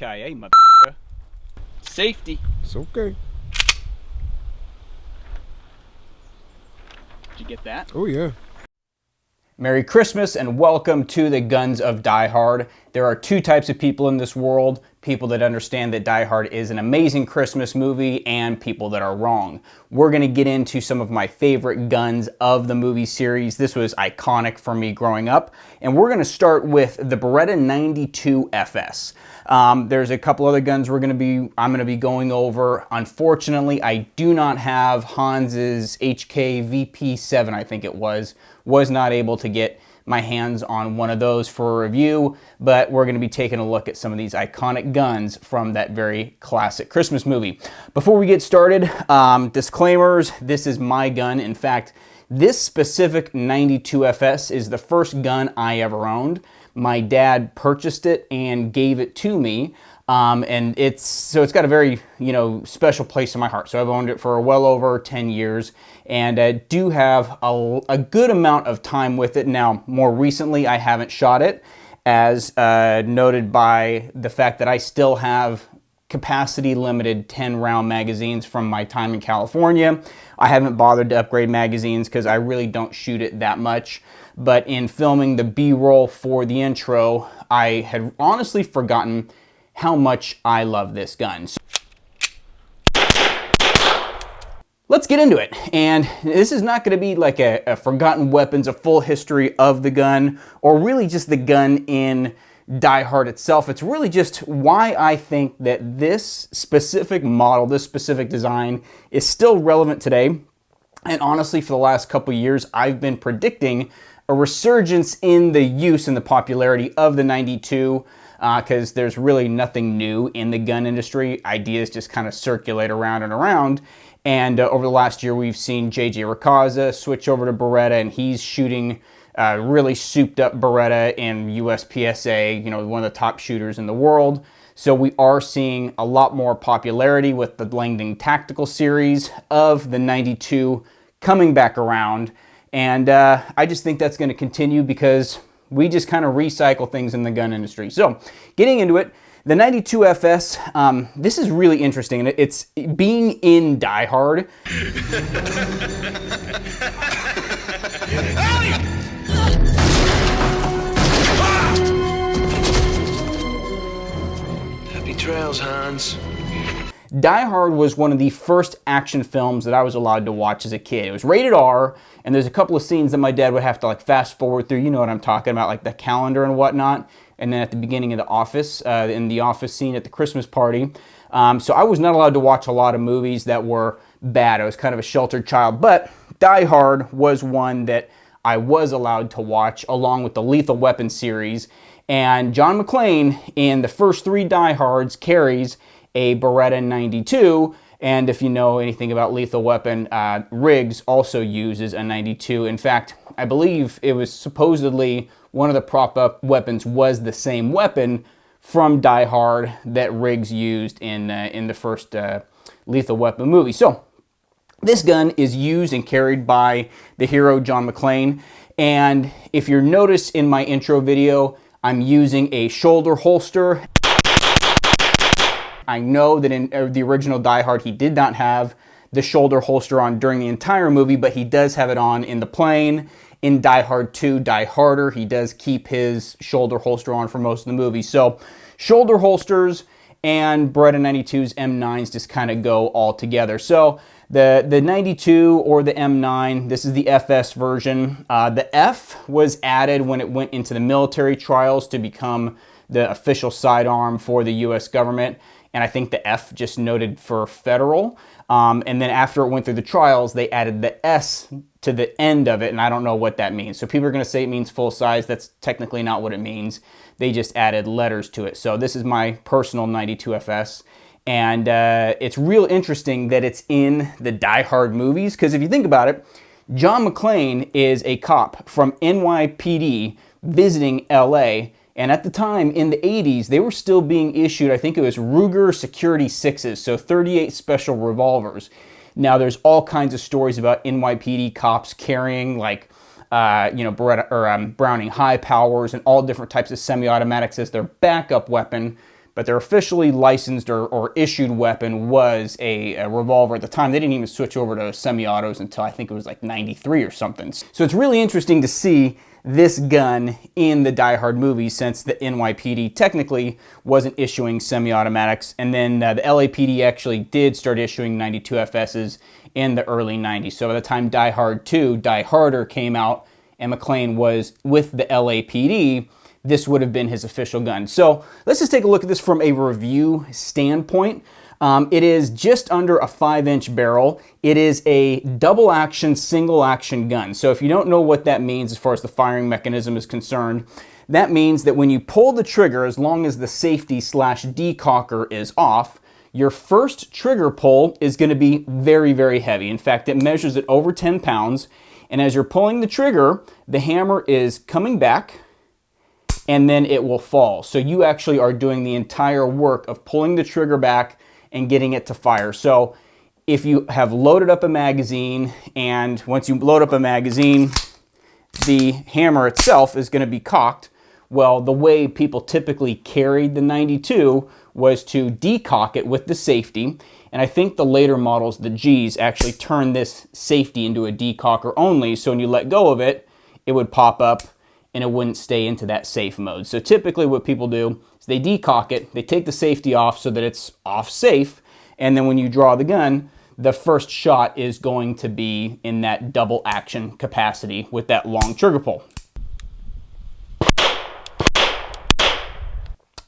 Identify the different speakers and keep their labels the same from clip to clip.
Speaker 1: Ki-Yay, Safety.
Speaker 2: It's okay.
Speaker 1: Did you get that?
Speaker 2: Oh, yeah.
Speaker 3: Merry Christmas and welcome to the Guns of Die Hard. There are two types of people in this world, people that understand that Die Hard is an amazing Christmas movie and people that are wrong. We're going to get into some of my favorite guns of the movie series. This was iconic for me growing up, and we're going to start with the Beretta 92FS. There's a couple other guns I'm going to be going over. Unfortunately, I do not have Hans's HK VP7, I think it was not able to get my hands on one of those for a review, but we're going to be taking a look at some of these iconic guns from that very classic Christmas movie. Before we get started, disclaimers, this is my gun. In fact, this specific 92FS is the first gun I ever owned. My dad purchased it and gave it to me. And it's got a very, special place in my heart. So I've owned it for well over 10 years and I do have a good amount of time with it. Now, more recently, I haven't shot it, as noted by the fact that I still have capacity limited 10 round magazines from my time in California. I haven't bothered to upgrade magazines because I really don't shoot it that much. But in filming the B-roll for the intro, I had honestly forgotten how much I love this gun. Let's get into it. And this is not going to be like a Forgotten Weapons, a full history of the gun, or really just the gun in Die Hard itself. It's really just why I think that this specific model, this specific design is still relevant today. And honestly, for the last couple years, I've been predicting a resurgence in the use and the popularity of the 92, because there's really nothing new in the gun industry. Ideas just kind of circulate around and around. And over the last year, we've seen J.J. Rakaza switch over to Beretta, and he's shooting really souped up Beretta in USPSA, one of the top shooters in the world. So we are seeing a lot more popularity with the Langdon Tactical series of the 92 coming back around. And I just think that's going to continue because we just kind of recycle things in the gun industry. So getting into it, the 92FS, this is really interesting. And it's being in Die Hard.
Speaker 4: Happy trails, Hans.
Speaker 3: Die Hard was one of the first action films that I was allowed to watch as a kid. It was rated R, and there's a couple of scenes that my dad would have to fast forward through. You know what I'm talking about, like the calendar and whatnot. And then at the beginning of The Office, in the office scene at the Christmas party. So I was not allowed to watch a lot of movies that were bad. I was kind of a sheltered child. But Die Hard was one that I was allowed to watch along with the Lethal Weapon series. And John Mclain in the first three Die Hards carries a Beretta 92, and if you know anything about Lethal Weapon, Riggs also uses a 92. In fact, I believe it was supposedly one of the prop-up weapons was the same weapon from Die Hard that Riggs used in the first Lethal Weapon movie. So this gun is used and carried by the hero John Mclain, and if you notice in my intro video, I'm using a shoulder holster. I know that in the original Die Hard, he did not have the shoulder holster on during the entire movie, but he does have it on in the plane. In Die Hard 2, Die Harder, he does keep his shoulder holster on for most of the movie. So shoulder holsters and Beretta 92's M9s just kind of go all together. So the 92 or the M9, this is the FS version. The F was added when it went into the military trials to become the official sidearm for the US government. And I think the F just noted for federal. And then after it went through the trials, they added the S to the end of it, and I don't know what that means. So people are gonna say it means full size. That's technically not what it means. They just added letters to it. So this is my personal 92FS. And it's real interesting that it's in the Die Hard movies, because if you think about it, John Mclain is a cop from NYPD visiting LA. And at the time, in the 80s, they were still being issued, I think it was Ruger Security 6s, so 38 special revolvers. Now, there's all kinds of stories about NYPD cops carrying, like, Beretta or Browning high powers and all different types of semi-automatics as their backup weapon but their officially licensed or issued weapon was a revolver at the time. They didn't even switch over to semi-autos until I think it was like 93 or something. So it's really interesting to see this gun in the Die Hard movie, since the NYPD technically wasn't issuing semi-automatics, and then the LAPD actually did start issuing 92FSs in the early 90s. So by the time Die Hard 2, Die Harder came out, and McClane was with the LAPD, this would have been his official gun. So let's just take a look at this from a review standpoint. It is just under a 5-inch barrel. It is a double action, single action gun. So if you don't know what that means as far as the firing mechanism is concerned, that means that when you pull the trigger, as long as the safety / decocker is off, your first trigger pull is going to be very, very heavy. In fact, it measures at over 10 pounds. And as you're pulling the trigger, the hammer is coming back, and then it will fall. So you actually are doing the entire work of pulling the trigger back and getting it to fire. So if you have loaded up a magazine, and once you load up a magazine, the hammer itself is going to be cocked. Well, the way people typically carried the 92 was to decock it with the safety. And I think the later models, the Gs, actually turned this safety into a decocker only. So when you let go of it, it would pop up and it wouldn't stay into that safe mode. So typically what people do is they decock it, they take the safety off so that it's off safe, and then when you draw the gun, the first shot is going to be in that double action capacity with that long trigger pull.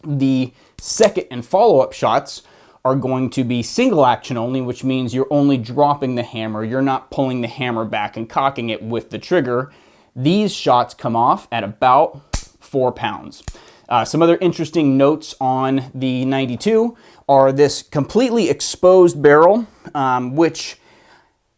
Speaker 3: The second and follow-up shots are going to be single action only, which means you're only dropping the hammer. You're not pulling the hammer back and cocking it with the trigger. These shots come off at about 4 pounds. Some other interesting notes on the 92 are this completely exposed barrel, which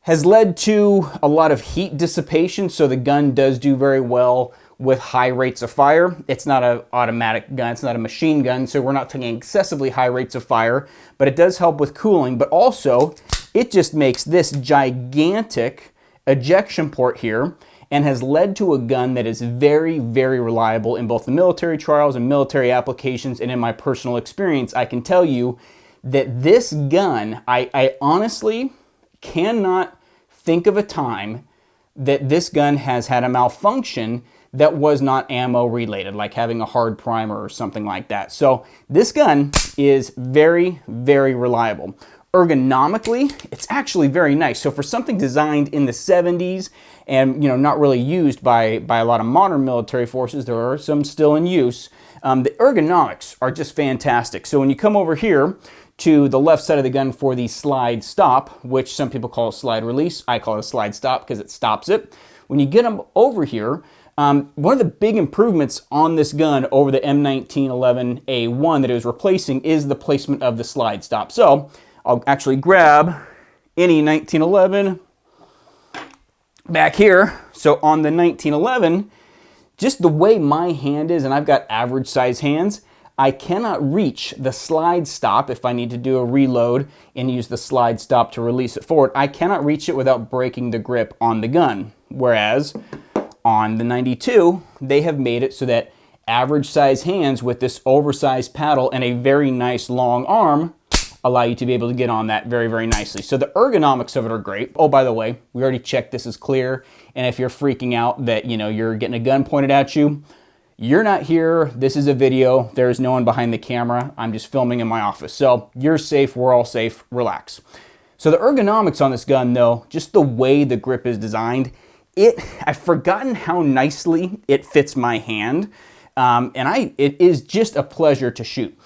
Speaker 3: has led to a lot of heat dissipation, so the gun does do very well with high rates of fire. It's not an automatic gun, it's not a machine gun, so we're not taking excessively high rates of fire, but it does help with cooling. But also, it just makes this gigantic ejection port here, and has led to a gun that is very, very reliable in both the military trials and military applications. And in my personal experience, I can tell you that this gun, I honestly cannot think of a time that this gun has had a malfunction that was not ammo related, like having a hard primer or something like that. So this gun is very, very reliable. Ergonomically, it's actually very nice. So for something designed in the 70s and not really used by a lot of modern military forces, there are some still in use, the ergonomics are just fantastic. So when you come over here to the left side of the gun for the slide stop, which some people call a slide release, I call it a slide stop because it stops it. When you get them over here, one of the big improvements on this gun over the M1911A1 that it was replacing is the placement of the slide stop. So I'll actually grab any 1911 back here. So on the 1911, just the way my hand is, and I've got average size hands, I cannot reach the slide stop if I need to do a reload and use the slide stop to release it forward. I cannot reach it without breaking the grip on the gun. Whereas on the 92, they have made it so that average size hands with this oversized paddle and a very nice long arm allow you to be able to get on that very, very nicely. So the ergonomics of it are great. Oh, by the way, we already checked this is clear. And if you're freaking out that, you're getting a gun pointed at you, you're not here. This is a video. There's no one behind the camera. I'm just filming in my office. So you're safe. We're all safe. Relax. So the ergonomics on this gun, though, just the way the grip is designed, I've forgotten how nicely it fits my hand. It is just a pleasure to shoot.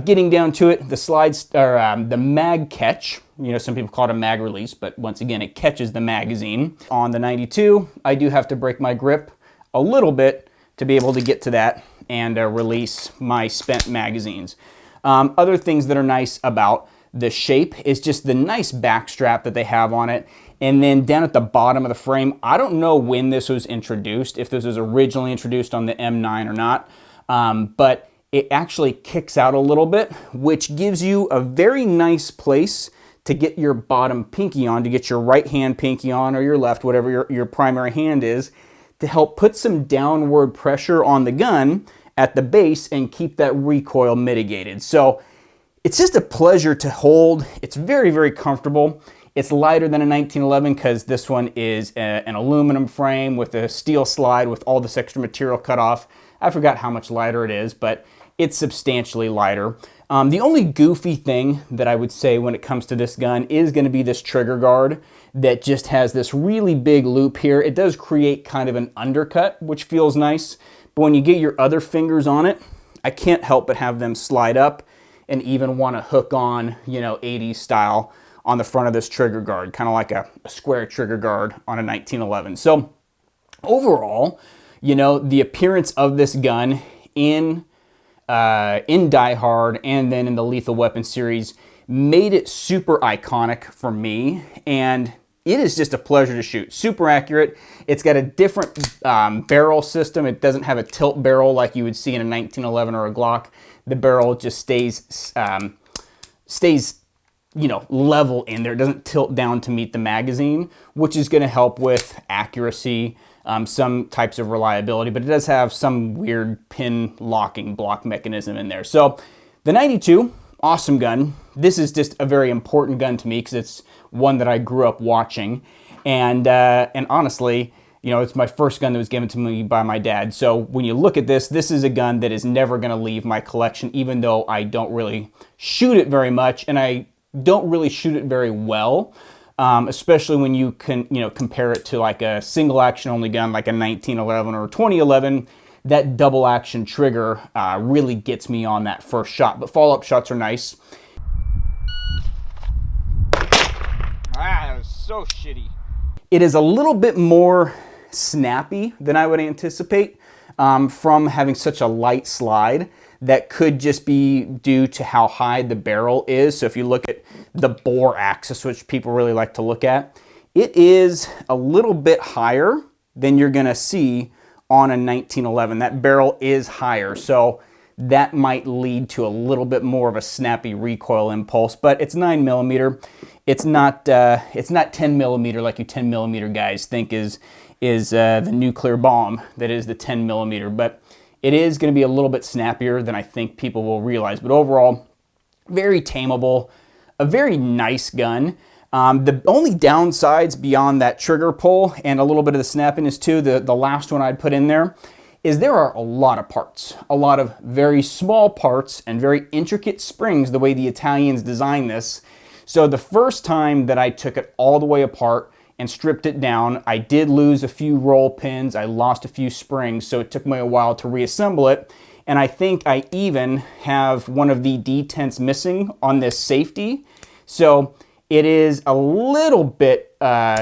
Speaker 3: Getting down to it, the mag catch, some people call it a mag release, but once again, it catches the magazine. On the 92, I do have to break my grip a little bit to be able to get to that and release my spent magazines. Other things that are nice about the shape is just the nice back strap that they have on it. And then down at the bottom of the frame, I don't know when this was introduced, if this was originally introduced on the M9 or not, but it actually kicks out a little bit, which gives you a very nice place to get your bottom pinky on, to get your right hand pinky on or your left, whatever your primary hand is, to help put some downward pressure on the gun at the base and keep that recoil mitigated. So it's just a pleasure to hold. It's very, very comfortable. It's lighter than a 1911 because this one is an aluminum frame with a steel slide with all this extra material cut off. I forgot how much lighter it is, but it's substantially lighter. The only goofy thing that I would say when it comes to this gun is going to be this trigger guard that just has this really big loop here. It does create kind of an undercut, which feels nice. But when you get your other fingers on it, I can't help but have them slide up and even want to hook on, 80s style on the front of this trigger guard, kind of like a square trigger guard on a 1911. So overall, the appearance of this gun in Die Hard and then in the Lethal Weapon series made it super iconic for me, and it is just a pleasure to shoot. Super accurate. It's got a different barrel system. It doesn't have a tilt barrel like you would see in a 1911 or a Glock. The barrel just stays level in there. It doesn't tilt down to meet the magazine, which is going to help with accuracy, some types of reliability, but it does have some weird pin locking block mechanism in there. So the 92, awesome gun. This is just a very important gun to me because it's one that I grew up watching. And honestly, it's my first gun that was given to me by my dad. So when you look at this, this is a gun that is never going to leave my collection, even though I don't really shoot it very much, and I don't really shoot it very well, especially when you can, compare it to like a single action only gun like a 1911 or a 2011. That double action trigger really gets me on that first shot, but follow-up shots are nice.
Speaker 1: That was so shitty.
Speaker 3: It is a little bit more snappy than I would anticipate from having such a light slide. That could just be due to how high the barrel is. So if you look at the bore axis, which people really like to look at, it is a little bit higher than you're gonna see on a 1911. That barrel is higher, so that might lead to a little bit more of a snappy recoil impulse, but it's 9mm. It's not 10mm like you 10mm guys think is the nuclear bomb that is the 10mm, but it is going to be a little bit snappier than I think people will realize. But overall, very tameable, a very nice gun. The only downsides beyond that trigger pull and a little bit of the snappiness too, the last one I'd put in there, is there are a lot of parts. A lot of very small parts and very intricate springs the way the Italians designed this. So the first time that I took it all the way apart and stripped it down, I did lose a few roll pins, I lost a few springs, so it took me a while to reassemble it. And I think I even have one of the detents missing on this safety. So it is a little bit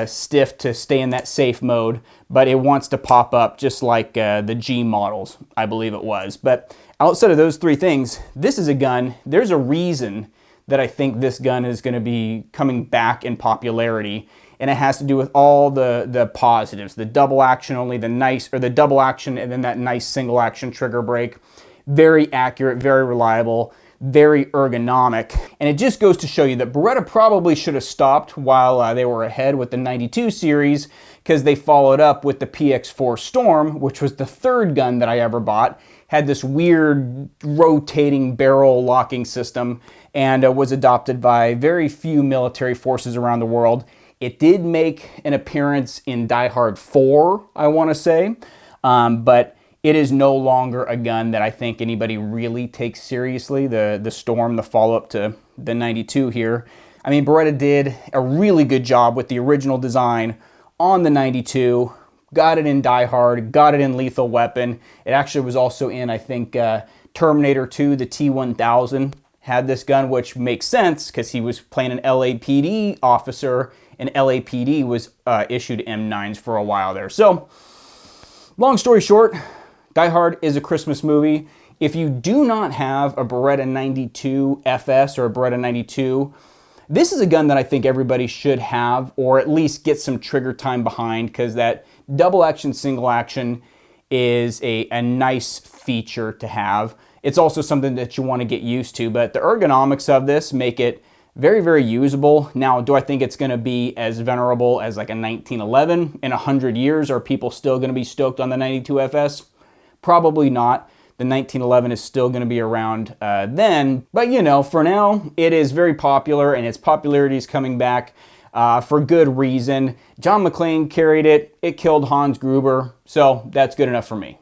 Speaker 3: stiff to stay in that safe mode, but it wants to pop up just like the G models, I believe it was. But outside of those three things, this is a gun. There's a reason that I think this gun is going to be coming back in popularity, and it has to do with all the positives. The double action only, the double action and then that nice single action trigger break. Very accurate, very reliable, very ergonomic. And it just goes to show you that Beretta probably should have stopped while they were ahead with the 92 series, because they followed up with the PX4 Storm, which was the third gun that I ever bought. Had this weird rotating barrel locking system and was adopted by very few military forces around the world. It did make an appearance in Die Hard 4, I want to say, but it is no longer a gun that I think anybody really takes seriously. The Storm, the follow-up to the 92 here. I mean, Beretta did a really good job with the original design on the 92. Got it in Die Hard, got it in Lethal Weapon. It actually was also in, I think, Terminator 2, the T-1000 had this gun, which makes sense because he was playing an LAPD officer, and LAPD was issued M9s for a while there. So, long story short, Die Hard is a Christmas movie. If you do not have a Beretta 92FS or a Beretta 92, this is a gun that I think everybody should have, or at least get some trigger time behind, because that double action, single action is a nice feature to have. It's also something that you want to get used to, but the ergonomics of this make it very, very usable. Now, do I think it's going to be as venerable as like a 1911? In 100 years, are people still going to be stoked on the 92FS? Probably not. the 1911 is still going to be around then. But you know, for now, it is very popular, and its popularity is coming back for good reason. John Mclain carried it. It killed Hans Gruber, so that's good enough for me.